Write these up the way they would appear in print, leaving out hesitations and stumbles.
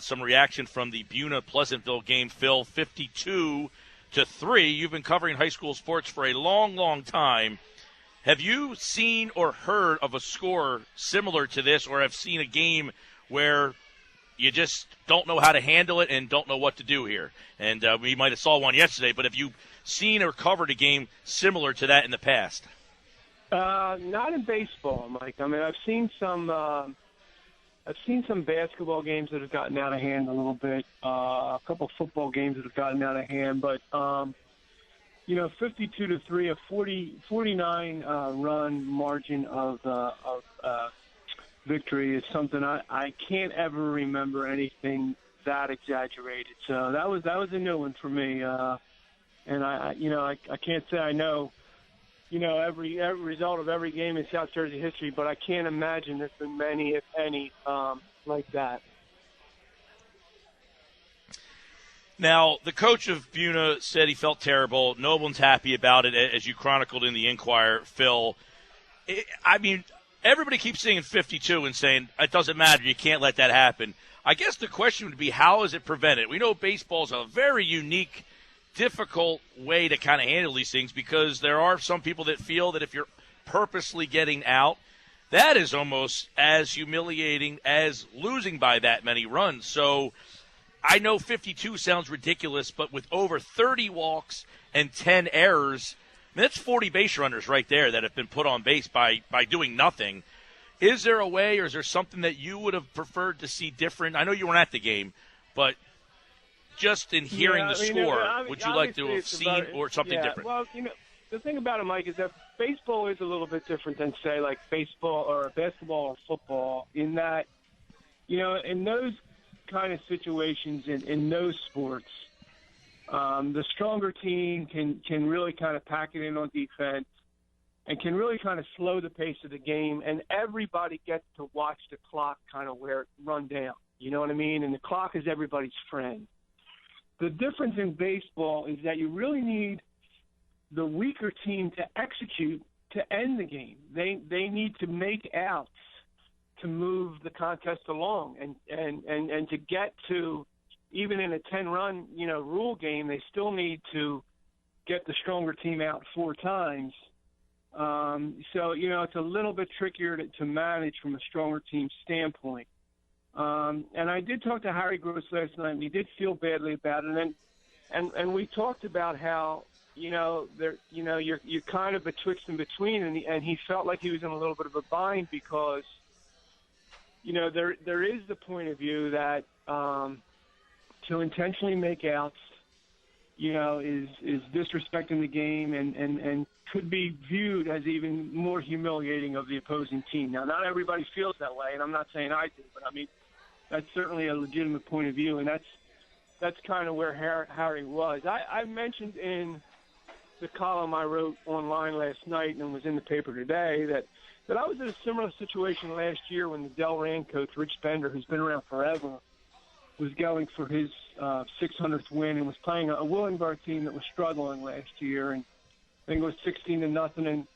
Some reaction from the Buena Pleasantville game, Phil, 52-3. You've been covering high school sports for a long, long time. Have you seen or heard of a score similar to this, or have seen a game where you just don't know how to handle it and don't know what to do here? And we might have saw one yesterday, but have you seen or covered a game similar to that in the past? Not in baseball, Mike. I mean, I've seen some basketball games that have gotten out of hand a little bit. A couple football games that have gotten out of hand, but 52-3, a 49 run margin of victory is something I can't ever remember anything that exaggerated. So that was a new one for me, and I can't say I know every result of every game in South Jersey history, but I can't imagine there's been many, if any, like that. Now, the coach of Buena said he felt terrible. No one's happy about it, as you chronicled in the Inquirer, Phil. Everybody keeps saying 52 and saying it doesn't matter, you can't let that happen. I guess the question would be, how is it prevented? We know baseball is a very unique, difficult way to kind of handle these things, because there are some people that feel that if you're purposely getting out, that is almost as humiliating as losing by that many runs. So I know 52 sounds ridiculous, but with over 30 walks and 10 errors, that's 40 base runners right there that have been put on base by doing nothing. Is there a way, or is there something that you would have preferred to see different? I know you weren't at the game, but just in hearing the score, would you like to have seen or something different? Well, the thing about it, Mike, is that baseball is a little bit different than, say, like baseball or basketball or football, in that, in those kind of situations, in those sports, the stronger team can really kind of pack it in on defense and can really kind of slow the pace of the game, and everybody gets to watch the clock kind of run down. You know what I mean? And the clock is everybody's friend. The difference in baseball is that you really need the weaker team to execute to end the game. They need to make outs to move the contest along, and to get to, even in a 10-run rule game, they still need to get the stronger team out 4 times. So it's a little bit trickier to manage from a stronger team standpoint. And I did talk to Harry Gross last night, and he did feel badly about it. And we talked about how you're kind of betwixt and between, and he felt like he was in a little bit of a bind, because there is the point of view that to intentionally make outs, is disrespecting the game and could be viewed as even more humiliating of the opposing team. Now, not everybody feels that way, and I'm not saying I do, but I mean, that's certainly a legitimate point of view, and that's kind of where Harry was. I mentioned in the column I wrote online last night and was in the paper today that I was in a similar situation last year when the Delran coach, Rich Bender, who's been around forever, was going for his 600th win and was playing a Willingboro team that was struggling last year, and I think it was 16-0.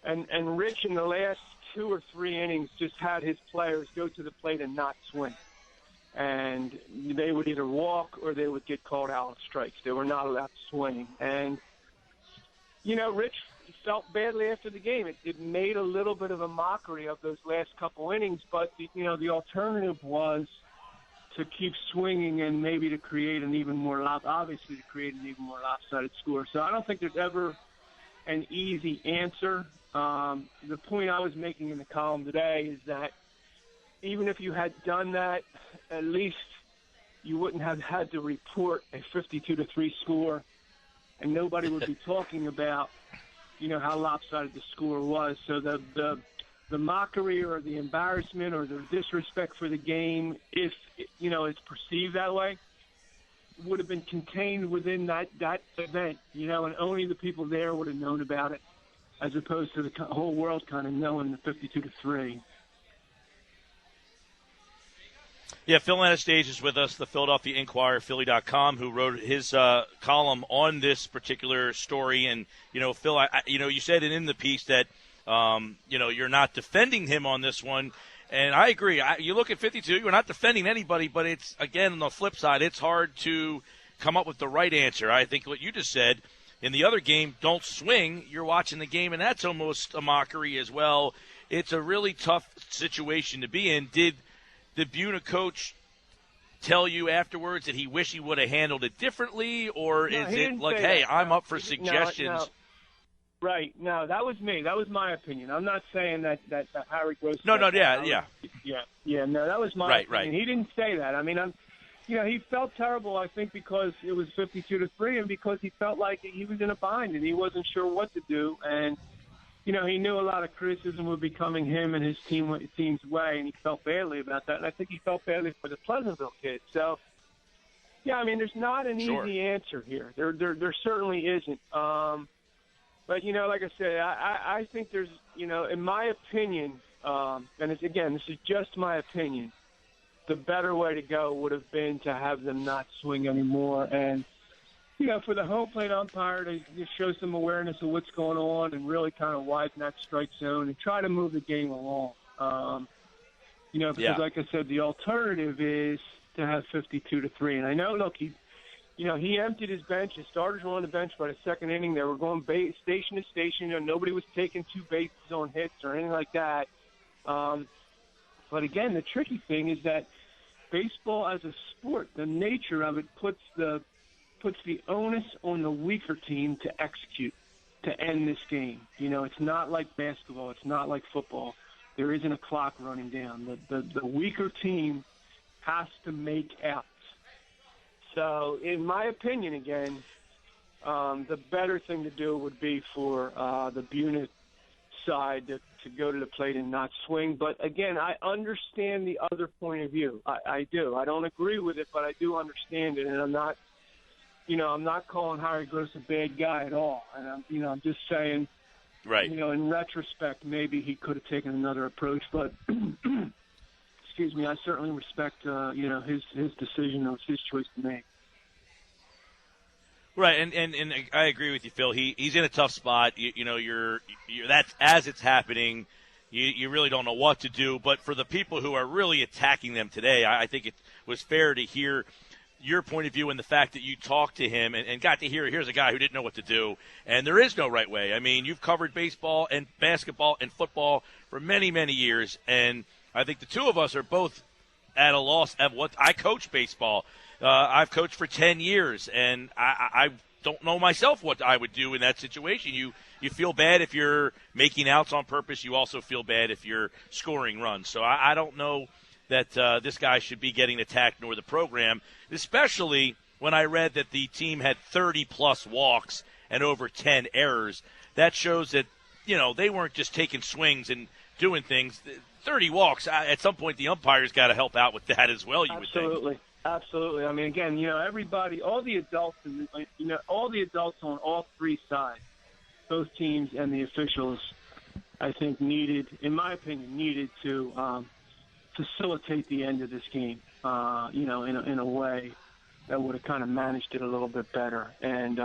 And Rich, in the last 2 or 3 innings, just had his players go to the plate and not swing. And they would either walk or they would get called out on strikes. They were not allowed to swing. And, Rich felt badly after the game. It made a little bit of a mockery of those last couple innings, but, the alternative was to keep swinging and maybe to create an even more lopsided score. So I don't think there's ever an easy answer. The point I was making in the column today is that even if you had done that, at least you wouldn't have had to report a 52-3 score, and nobody would be talking about, how lopsided the score was. So the mockery or the embarrassment or the disrespect for the game, if it's perceived that way, would have been contained within that event, and only the people there would have known about it, as opposed to the whole world kind of knowing the 52-3. Yeah, Phil Anastasia is with us, the Philadelphia Inquirer, Philly.com, who wrote his column on this particular story. And, Phil, you said in the piece that, you're not defending him on this one. And I agree. You look at 52, you're not defending anybody, but it's, again, on the flip side, it's hard to come up with the right answer. I think what you just said, in the other game, don't swing. You're watching the game, and that's almost a mockery as well. It's a really tough situation to be in. Did the Buena coach tell you afterwards that he wished he would have handled it differently, or is it like, hey, I'm up for suggestions? No. Right. No, that was me. That was my opinion. I'm not saying that Harry Gross. No, No, that was my opinion. Right. He didn't say that. I mean, he felt terrible, I think, because it was 52-3 and because he felt like he was in a bind and he wasn't sure what to do. And, he knew a lot of criticism would be coming him and his team's way, and he felt badly about that. And I think he felt badly for the Pleasantville kids. So, yeah, I mean, there's not an easy answer here. There certainly isn't. But, like I said, I think there's, in my opinion, and this is just my opinion, the better way to go would have been to have them not swing anymore. And, for the home plate umpire to show some awareness of what's going on and really kind of widen that strike zone and try to move the game along. Because like I said, the alternative is to have 52-3. And I know, look, he emptied his bench. His starters were on the bench by the second inning. They were going station to station. Nobody was taking two bases on hits or anything like that. But again, the tricky thing is that baseball as a sport, the nature of it puts the onus on the weaker team to execute, to end this game. It's not like basketball. It's not like football. There isn't a clock running down. The weaker team has to make outs. So, in my opinion, again, the better thing to do would be for the Buena side to go to the plate and not swing. But, again, I understand the other point of view. I do. I don't agree with it, but I do understand it. And I'm not calling Harry Gross a bad guy at all. And, I'm just saying, right. In retrospect, maybe he could have taken another approach. But, excuse me, I certainly respect, his decision. It was his choice to make. Right, and I agree with you, Phil. He's in a tough spot. You're that's as it's happening. You really don't know what to do. But for the people who are really attacking them today, I think it was fair to hear your point of view and the fact that you talked to him and got to hear, here's a guy who didn't know what to do. And there is no right way. I mean, you've covered baseball and basketball and football for many, many years. And I think the two of us are both at a loss at what I coach baseball. I've coached for 10 years, and I don't know myself what I would do in that situation. You feel bad if you're making outs on purpose. You also feel bad if you're scoring runs. So I don't know that this guy should be getting attacked nor the program, especially when I read that the team had 30-plus walks and over 10 errors. That shows that, they weren't just taking swings and doing things. 30 walks, at some point the umpire's got to help out with that as well, you would think. Absolutely. I mean, again, everybody, all the adults on all three sides, both teams and the officials, I think in my opinion, to facilitate the end of this game, in a way that would have kind of managed it a little bit better. And,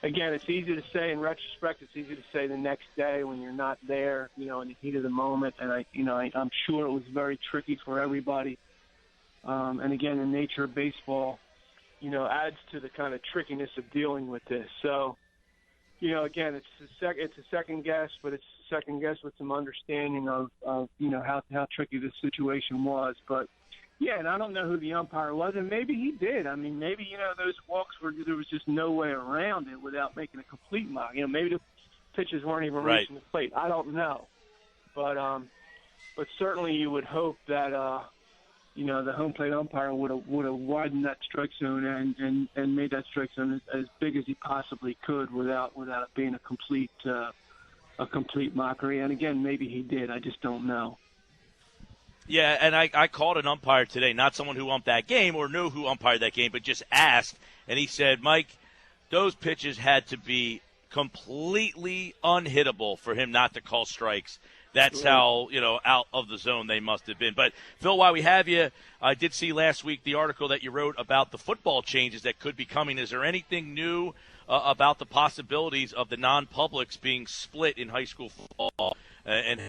again, it's easy to say in retrospect. It's easy to say the next day when you're not there, in the heat of the moment. And I'm sure it was very tricky for everybody. And again, the nature of baseball, adds to the kind of trickiness of dealing with this. So, again, it's a second guess, but it's a second guess with some understanding of how tricky this situation was. But yeah, and I don't know who the umpire was, and maybe he did. I mean, maybe those walks there was just no way around it without making a complete mock. Maybe the pitches weren't even reaching the plate. I don't know, but certainly you would hope that. The home plate umpire would have widened that strike zone and made that strike zone as big as he possibly could without it being a complete mockery. And again, maybe he did. I just don't know. Yeah, and I called an umpire today, not someone who umped that game or knew who umpired that game, but just asked, and he said, Mike, those pitches had to be completely unhittable for him not to call strikes. That's how, out of the zone they must have been. But, Phil, while we have you, I did see last week the article that you wrote about the football changes that could be coming. Is there anything new about the possibilities of the non-publics being split in high school football? And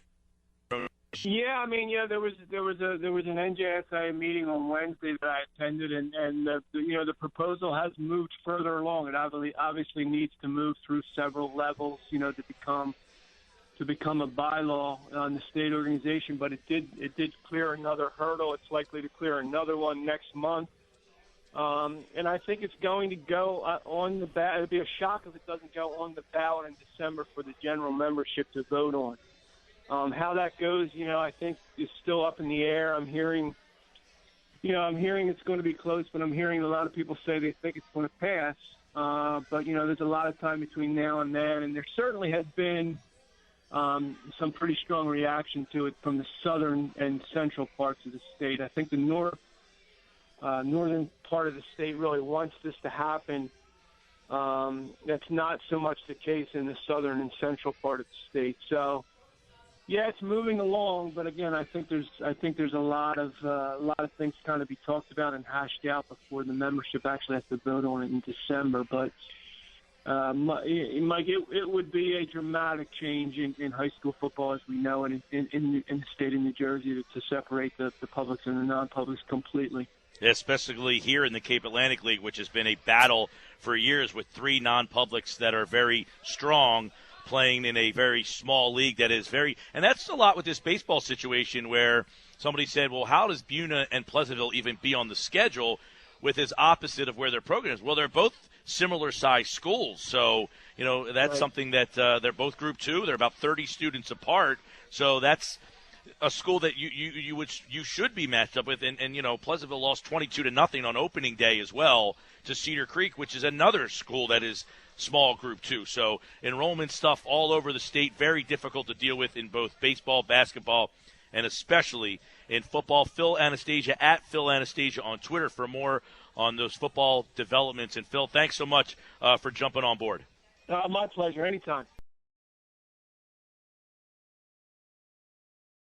Yeah, I mean, there was an NJSA meeting on Wednesday that I attended, and the proposal has moved further along. It obviously needs to move through several levels, to become a bylaw on the state organization. But it did clear another hurdle. It's likely to clear another one next month, and I think it's going to go on the ballot. It'd be a shock if it doesn't go on the ballot in December for the general membership to vote on. How that goes, I think is still up in the air. I'm hearing it's going to be close, but I'm hearing a lot of people say they think it's going to pass. But there's a lot of time between now and then, and there certainly has been some pretty strong reaction to it from the southern and central parts of the state. I think the northern part of the state really wants this to happen. That's not so much the case in the southern and central part of the state. So. Yeah, it's moving along, but again, I think there's a lot of things kind of be talked about and hashed out before the membership actually has to vote on it in December. But Mike, it would be a dramatic change in high school football as we know it in the state of New Jersey to separate the publics and the non-publics completely. Especially here in the Cape Atlantic League, which has been a battle for years with three non-publics that are very strong, playing in a very small league that is and that's a lot with this baseball situation where somebody said, well, how does Buena and Pleasantville even be on the schedule with as opposite of where their program is? Well, they're both similar-sized schools, so, that's right. Something that they're both Group 2. They're about 30 students apart, so that's a school that you should be matched up with, and Pleasantville lost 22-0 on opening day as well to Cedar Creek, which is another school that is small Group 2. So enrollment stuff all over the state, very difficult to deal with in both baseball, basketball, and especially in football. Phil Anastasia at Phil Anastasia on Twitter for more on those football developments. And Phil, thanks so much for jumping on board. My pleasure. Anytime.